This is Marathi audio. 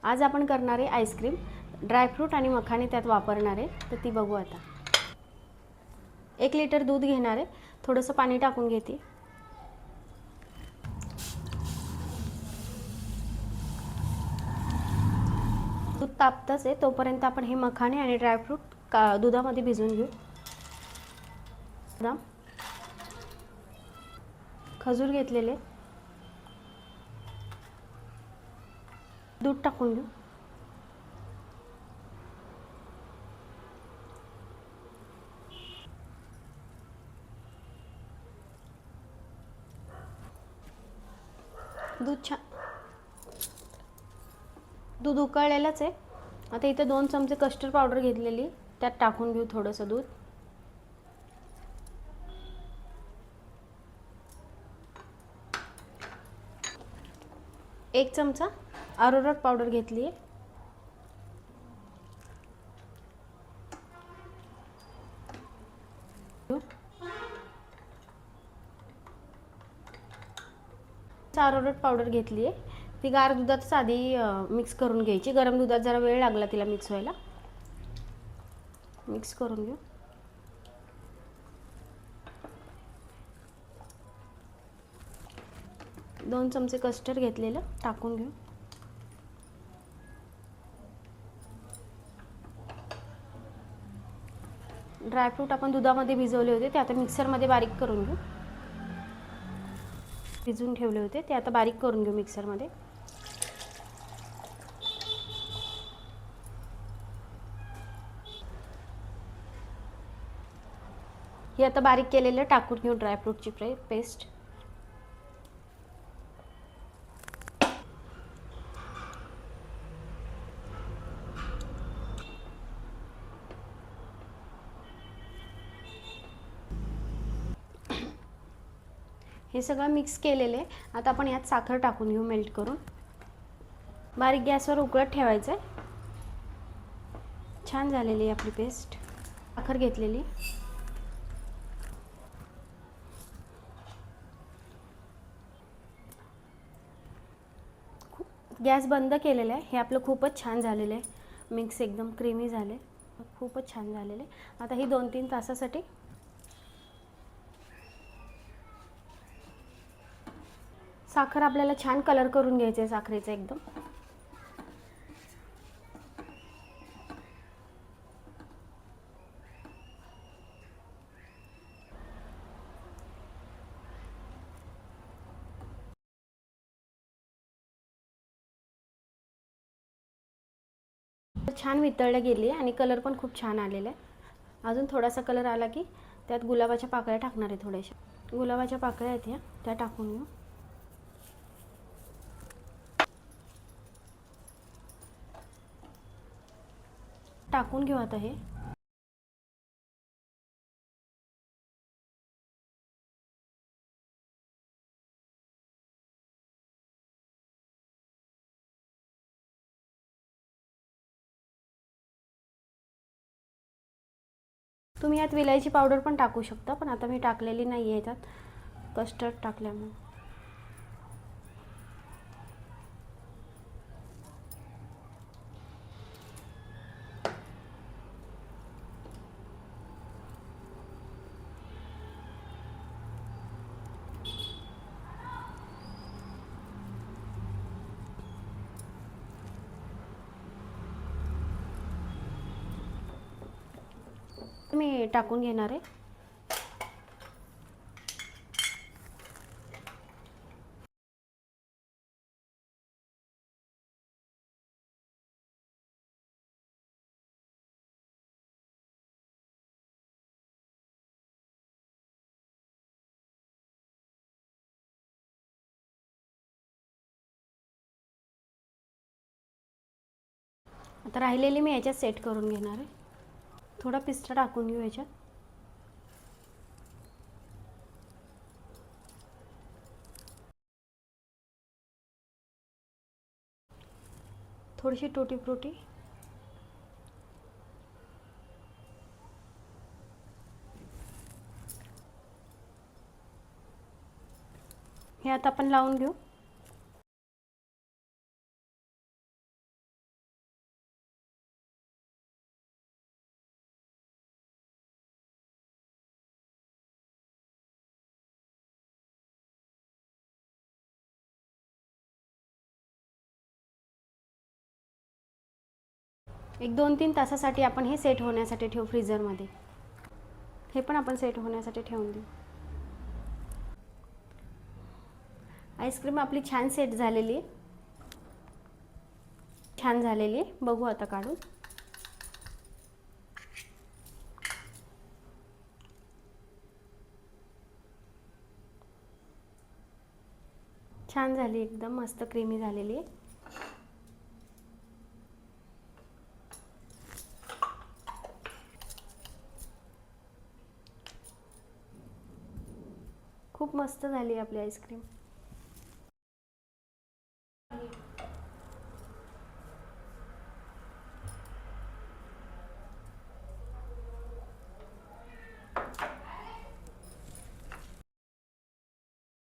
आज आपण करणार आहे आईस्क्रीम, ड्रायफ्रूट आणि मखाने त्यात वापरणार आहे, तर ती बघू आता। 1 लिटर दूध घेणार आहे, थोडंसं पाणी टाकून घेते। दूध तापतच आहे तोपर्यंत आपण हे मखाने आणि ड्रायफ्रूट दुधामध्ये भिजवून घेऊ। बदाम, खजूर घेतलेले, दूध टाकून घेऊ। दूध उकळलेलंच आहे। आता इथे 2 चमचे कस्टर्ड पावडर घेतलेली, त्यात टाकून घेऊ थोडंसं दूध। एक चमचा अरोरोट पावडर घेतली आहे। अरोरोट पावडर घेतली आहे, ती गार दुधात आधी मिक्स करून घ्यायची। गरम दुधात जरा वेळ लागला तिला मिक्स व्हायला। मिक्स करून घेऊ। दोन चमचे कस्टर्ड घेतलेलं टाकून घेऊ। ड्रायफ्रूट आपण दुधामध्ये भिजवले होते ते आता मिक्सरमध्ये बारीक करून घेऊ। भिजवून ठेवले होते ते आता बारीक करून घेऊ मिक्सरमध्ये। हे आता बारीक केलेलं टाकून घेऊ ड्रायफ्रूटची पेस्ट। हे सगळं मिक्स केलेले आहे। आता आपण यात साखर टाकून घेऊ मेल्ट करून। बारीक गॅसवर उकळत ठेवायचं आहे। छान झालेली आहे आपली पेस्ट। साखर घेतलेली, गॅस बंद केलेला आहे। हे आपलं खूपच छान झालेलं आहे, मिक्स एकदम क्रीमी झाले, खूपच छान झालेले। आता ही 2-3 तासासाठी साखर आपल्याला छान कलर करून घ्यायचं आहे साखरेचा एकदम। छान वितळलं गेली आणि कलर पण खूप छान आलेला आहे। अजून थोडासा कलर आला की त्यात गुलाबाच्या पाकळ्या टाकणार आहे। थोड्याशा गुलाबाच्या पाकळ्या आहेत त्या टाकून घेऊ। टाकून घेऊ आता हे। तुम्ही यात विलायची पावडर पण टाकू शकता, पण आता मी टाकलेली नाही आहे याच्यात कस्टर्ड टाकल्यामुळे। मी टाकून घेणार आहे। आता राहिलेली मी याच्यात सेट करून घेणार आहे। थोडा पिस्ता टाकून घेऊ याच्यात। थोडीशी टूटी फ्रूटी, हे आता आपण लावून घेऊ। एक 2-3 तासासाठी आपण हे सेट होण्यासाठी ठेवू फ्रीझरमध्ये. हे पण आपण सेट होण्यासाठी ठेवून देऊ. आईस्क्रीम आपली छान सेट झालेली आहे. छान झालेली आहे. बघू आता काढून. छान झाली, एकदम मस्त क्रीमी झालेली आहे. खूप मस्त झाली आपली आईस्क्रीम.